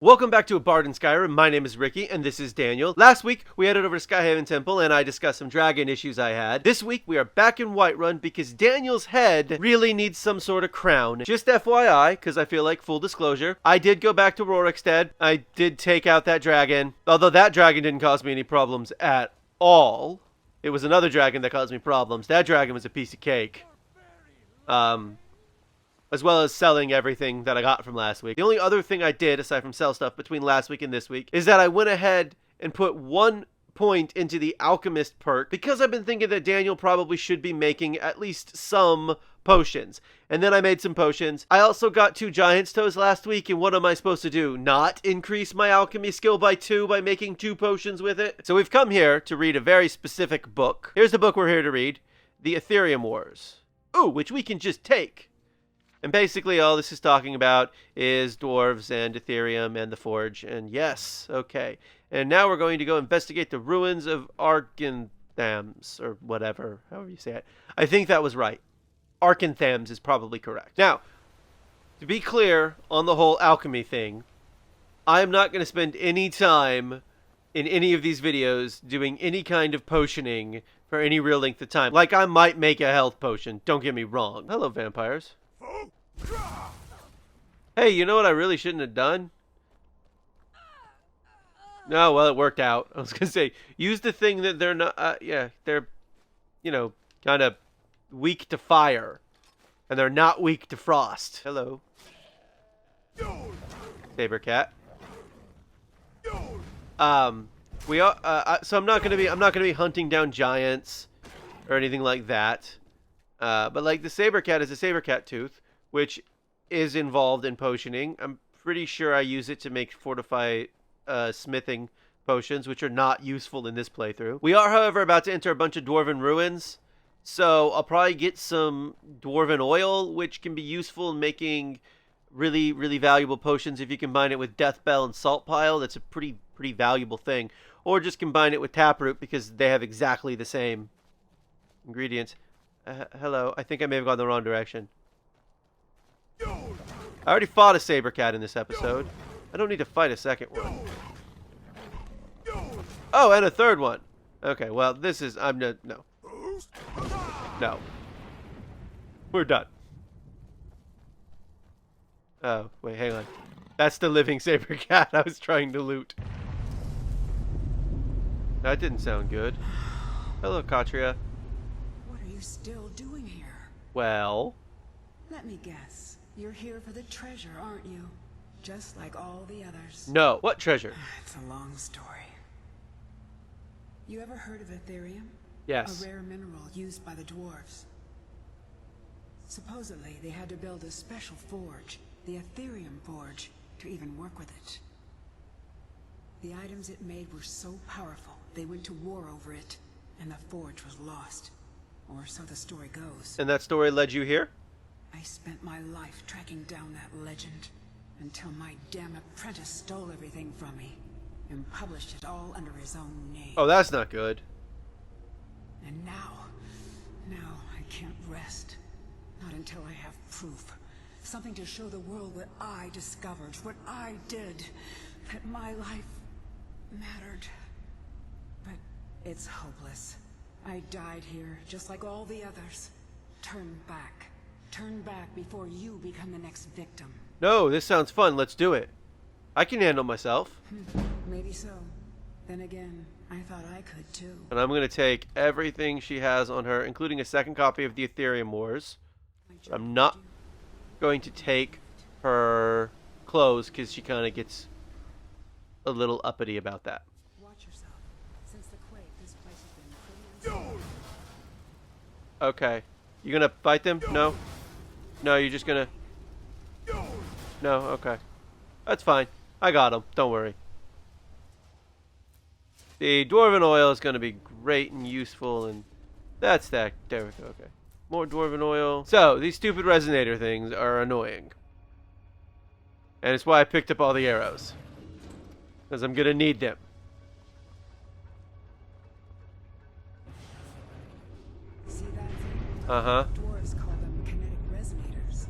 Welcome back to A Bard in Skyrim. My name is Ricky, and this is Daniel. Last week, we headed over to Skyhaven Temple, and I discussed some dragon issues I had. This week, we are back in Whiterun because Daniel's head really needs some sort of crown. Just FYI, because I feel like full disclosure, I did go back to Rorikstead. I did take out that dragon, although that dragon didn't cause me any problems at all. It was another dragon that caused me problems. That dragon was a piece of cake. As well as selling everything that I got from last week. The only other thing I did, aside from sell stuff between last week and this week, is that I went ahead and put 1 point into the Alchemist perk, because I've been thinking that Daniel probably should be making at least some potions. And then I made some potions. I also got 2 Giant's Toes last week, and what am I supposed to do? Not increase my alchemy skill by 2 by making 2 potions with it? So we've come here to read a very specific book. Here's the book we're here to read. The Aetherium Wars. Ooh, which we can just take. And basically all this is talking about is dwarves and Aetherium and the Forge. And yes, okay. And now we're going to go investigate the ruins of Arkngthamz, or whatever, however you say it. I think that was right. Arkngthamz is probably correct. Now, to be clear on the whole alchemy thing, I am not going to spend any time in any of these videos doing any kind of potioning for any real length of time. Like, I might make a health potion, don't get me wrong. Hello, vampires. Hey, you know what I really shouldn't have done? No, well, it worked out. I was going to say, use the thing that they're not, yeah, they're, you know, kind of weak to fire. And they're not weak to frost. Hello. Saber cat. So I'm not going to be hunting down giants or anything like that. But like the saber cat is a saber cat tooth, which is involved in potioning. I'm pretty sure I use it to make fortify smithing potions, which are not useful in this playthrough. We are, however, about to enter a bunch of dwarven ruins, so I'll probably get some dwarven oil, which can be useful in making really, really valuable potions if you combine it with death bell and salt pile. That's a pretty valuable thing. Or just combine it with taproot because they have exactly the same ingredients. Hello, I think I may have gone the wrong direction. I already fought a saber cat in this episode. I don't need to fight a second one. Oh, and a third one. Okay, well, this is... no. No. We're done. Oh, wait, hang on. That's the living saber cat I was trying to loot. That didn't sound good. Hello, Katria. What are you still doing here? Well... Let me guess. You're here for the treasure, aren't you? Just like all the others. No. What treasure? It's a long story. You ever heard of Aetherium? Yes. A rare mineral used by the dwarves. Supposedly, they had to build a special forge, the Aetherium Forge, to even work with it. The items it made were so powerful, they went to war over it, and the forge was lost. Or so the story goes. And that story led you here? I spent my life tracking down that legend, until my damn apprentice stole everything from me, and published it all under his own name. Oh, that's not good. And now I can't rest. Not until I have proof. Something to show the world what I discovered, what I did. That my life mattered. But it's hopeless. I died here, just like all the others. Turn back. Turn back before you become the next victim. No, this sounds fun. Let's do it. I can handle myself. Maybe so. Then again, I thought I could too. And I'm going to take everything she has on her, including a second copy of the Aetherium Wars. But I'm not going to take her clothes because she kind of gets a little uppity about that. Watch yourself. Since the quake, this place has been pretty Okay. You gonna fight them? No? No, you're just gonna... No, okay. That's fine. I got them. Don't worry. The dwarven oil is gonna be great and useful, and that's that. There we go, okay. More dwarven oil. So, these stupid resonator things are annoying. And it's why I picked up all the arrows. Because I'm gonna need them. See that thing? Uh-huh. Dwarves call them kinetic resonators.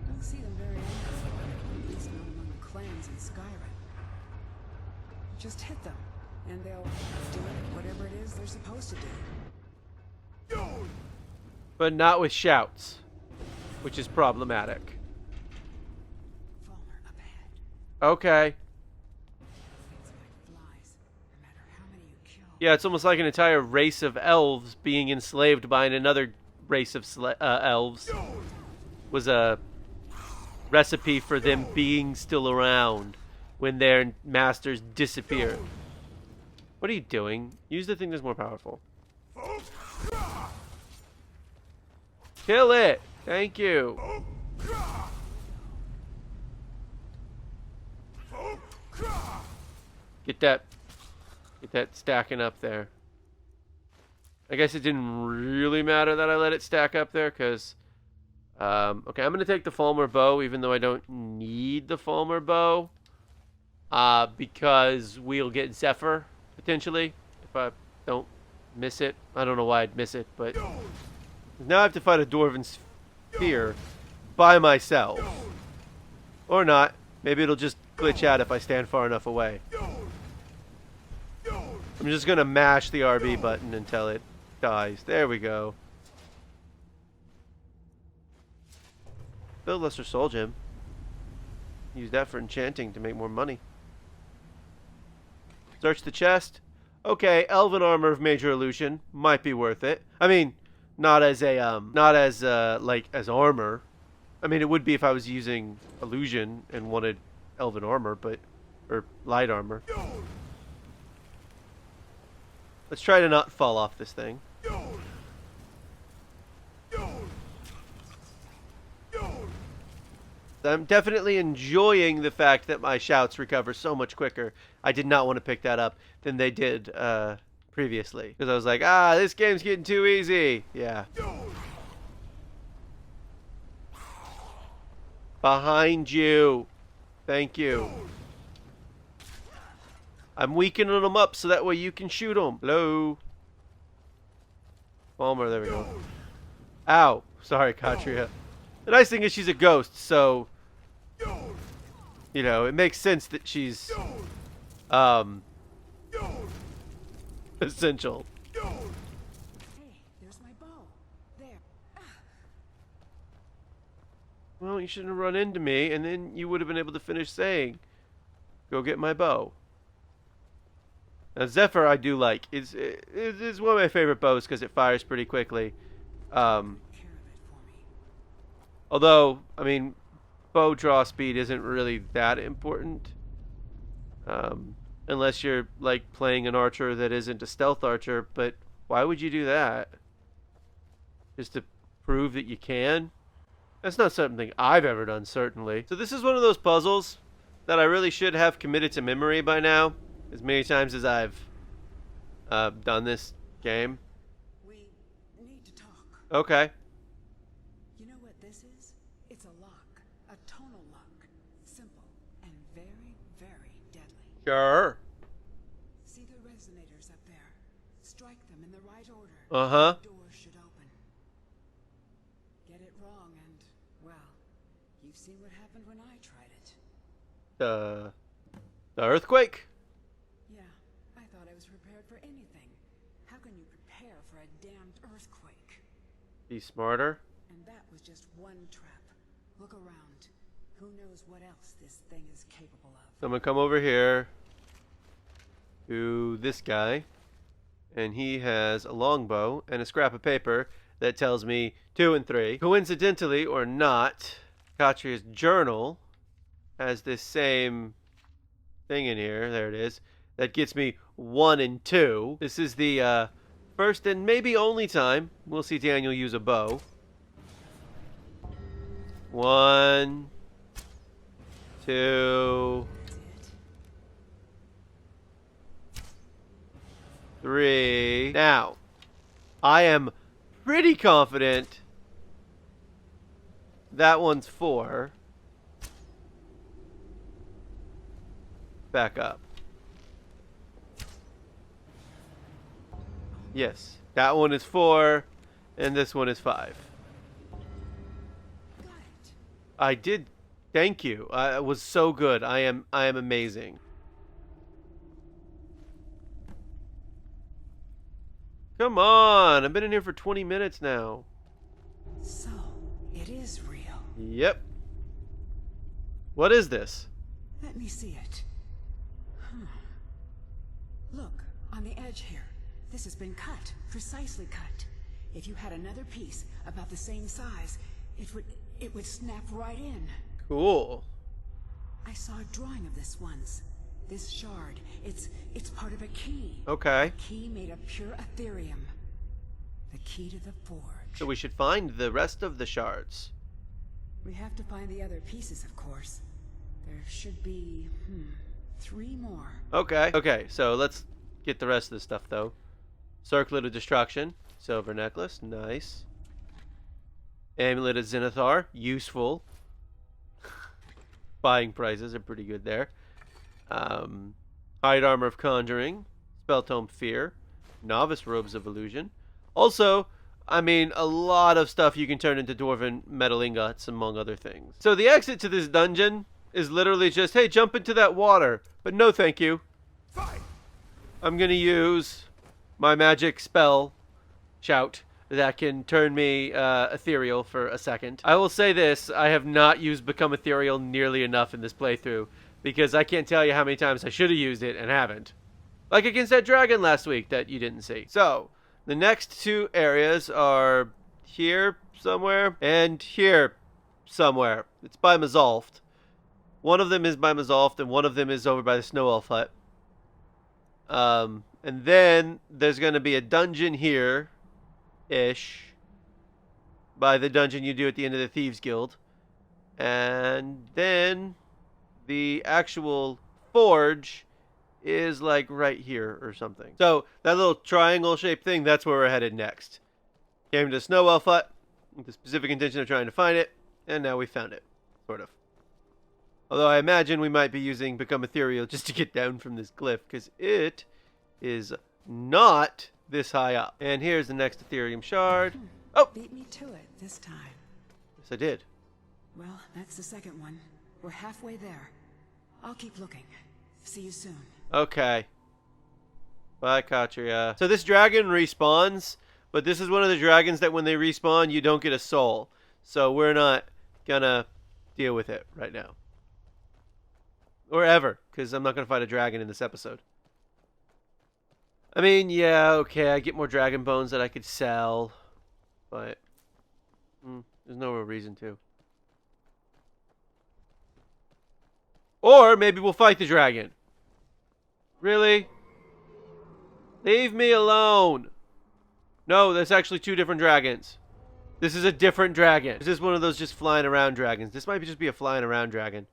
Don't see them very often, at least not among the clans in Skyrim. Just hit them, and they'll do whatever it is they're supposed to do. But not with shouts, which is problematic. Falmer up ahead. Okay. It's like flies, no matter how many you kill. Yeah, it's almost like an entire race of elves being enslaved by another race of elves was a recipe for them being still around when their masters disappear. What are you doing? Use the thing that's more powerful. Kill it! Thank you. Get that stacking up there. I guess it didn't really matter that I let it stack up there, because... okay, I'm going to take the Falmer bow, even though I don't need the Falmer bow. Because we'll get Zephyr, potentially, if I don't miss it. I don't know why I'd miss it, but... Now I have to fight a dwarven sphere by myself. Or not. Maybe it'll just glitch out if I stand far enough away. I'm just going to mash the RB button until it dies. There we go. Build Lesser Soul Gem. Use that for enchanting to make more money. Search the chest. Okay, Elven Armor of Major Illusion might be worth it. I mean, not as armor. I mean, it would be if I was using Illusion and wanted Elven Armor, or Light Armor. Let's try to not fall off this thing. I'm definitely enjoying the fact that my shouts recover so much quicker. I did not want to pick that up than they did previously. Because I was like, this game's getting too easy. Yeah. Behind you. Thank you. I'm weakening them up so that way you can shoot them. Hello. Palmer, there we go. Ow. Sorry, Katria. The nice thing is she's a ghost, so... You know, it makes sense that she's... essential. Hey, there's my bow. There. Well, you shouldn't have run into me, and then you would have been able to finish saying, go get my bow. Now, Zephyr I do like. It's one of my favorite bows because it fires pretty quickly. Although, I mean, bow draw speed isn't really that important. Unless you're, like, playing an archer that isn't a stealth archer. But why would you do that? Just to prove that you can? That's not something I've ever done, certainly. So this is one of those puzzles that I really should have committed to memory by now. As many times as I've done this game. We need to talk. Okay. You know what this is? It's a lock. A tonal lock. Simple and very, very deadly. Sure. See the resonators up there? Strike them in the right order. Uh-huh. The door should open. Get it wrong and, well, you've seen what happened when I tried it. The earthquake? Yeah, I thought I was prepared for anything. How can you prepare for a damned earthquake? Be smarter. And that was just one trap. Look around. Who knows what else this thing is capable of? So I'm gonna come over here to this guy, and he has a longbow and a scrap of paper that tells me 2 and 3. Coincidentally or not, Katria's journal has this same thing in here. There it is. That gets me 1 and 2. This is the first and maybe only time we'll see Daniel use a bow. 1, 2, 3. Now, I am pretty confident that one's 4. Back up. Yes, that one is 4, and this one is 5. Got it. I did. Thank you. It was so good. I am amazing. Come on, I've been in here for 20 minutes now. So, it is real. Yep. What is this? Let me see it. Look, on the edge here. This has been cut, precisely cut. If you had another piece about the same size, it would snap right in. Cool. I saw a drawing of this once. This shard, it's part of a key. Okay. A key made of pure Aetherium. The key to the forge. So we should find the rest of the shards. We have to find the other pieces, of course. There should be, 3 more. Okay. Okay, so let's get the rest of the stuff, though. Circlet of Destruction. Silver necklace. Nice. Amulet of Zenithar. Useful. Buying prices are pretty good there. Hide Armor of Conjuring. Spell Tome Fear. Novice Robes of Illusion. Also, I mean, a lot of stuff you can turn into dwarven metal ingots, among other things. So the exit to this dungeon is literally just, hey, jump into that water. But no thank you. Fine. I'm going to use my magic spell, Shout, that can turn me ethereal for a second. I will say this, I have not used Become Ethereal nearly enough in this playthrough, because I can't tell you how many times I should have used it and haven't. Like against that dragon last week that you didn't see. So, the next 2 areas are here somewhere and here somewhere. It's by Mazolft. One of them is by Mazolft and one of them is over by the Snow Elf Hut. And then there's going to be a dungeon here-ish by the dungeon you do at the end of the Thieves Guild. And then the actual forge is like right here or something. So that little triangle-shaped thing, that's where we're headed next. Came to Snow Elf Hut with the specific intention of trying to find it, and now we found it, sort of. Although I imagine we might be using Become Ethereal just to get down from this cliff, because it is not this high up. And here's the next Aetherium shard. Oh! Beat me to it this time. Yes, I did. Well, that's the second one. We're halfway there. I'll keep looking. See you soon. Okay. Bye, Katria. So this dragon respawns, but this is one of the dragons that when they respawn, you don't get a soul. So we're not gonna deal with it right now. Or ever, because I'm not gonna fight a dragon in this episode. I mean, yeah, okay, I get more dragon bones that I could sell, but there's no real reason to. Or maybe we'll fight the dragon. Really? Leave me alone. No, that's actually 2 different dragons. This is a different dragon. This is one of those just flying around dragons. This might just be a flying around dragon.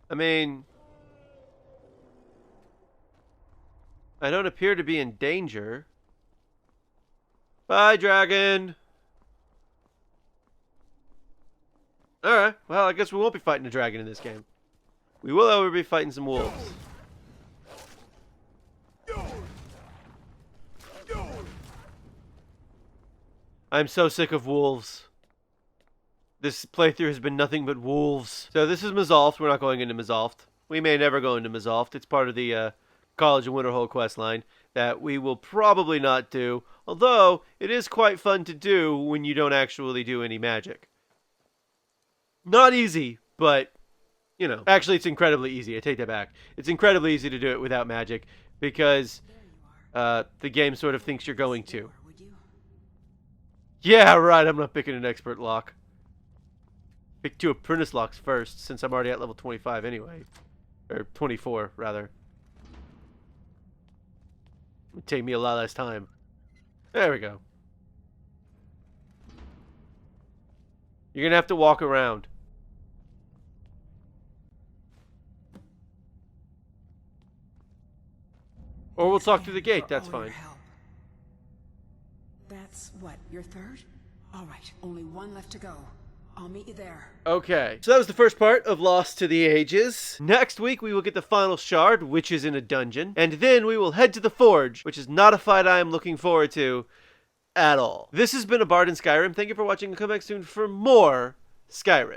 I mean, I don't appear to be in danger. Bye, dragon. Alright, well, I guess we won't be fighting a dragon in this game. We will, however, be fighting some wolves. I'm so sick of wolves. This playthrough has been nothing but wolves. So this is Mazolft. We're not going into Mazolft. We may never go into Mazolft. It's part of the College of Winterhold questline that we will probably not do. Although, it is quite fun to do when you don't actually do any magic. Not easy, but, you know. Actually, it's incredibly easy. I take that back. It's incredibly easy to do it without magic because the game sort of thinks you're going to. Yeah, right. I'm not picking an expert lock. Pick 2 apprentice locks first, since I'm already at level 25 anyway. Or 24, rather. It would take me a lot less time. There we go. You're going to have to walk around. Or we'll talk through the gate, that's fine. That's what, your third? Alright, only 1 left to go. I'll meet you there. Okay, so that was the first part of Lost to the Ages. Next week we will get the final shard, which is in a dungeon. And then we will head to the Forge, which is not a fight I am looking forward to at all. This has been A Bard in Skyrim. Thank you for watching and come back soon for more Skyrim.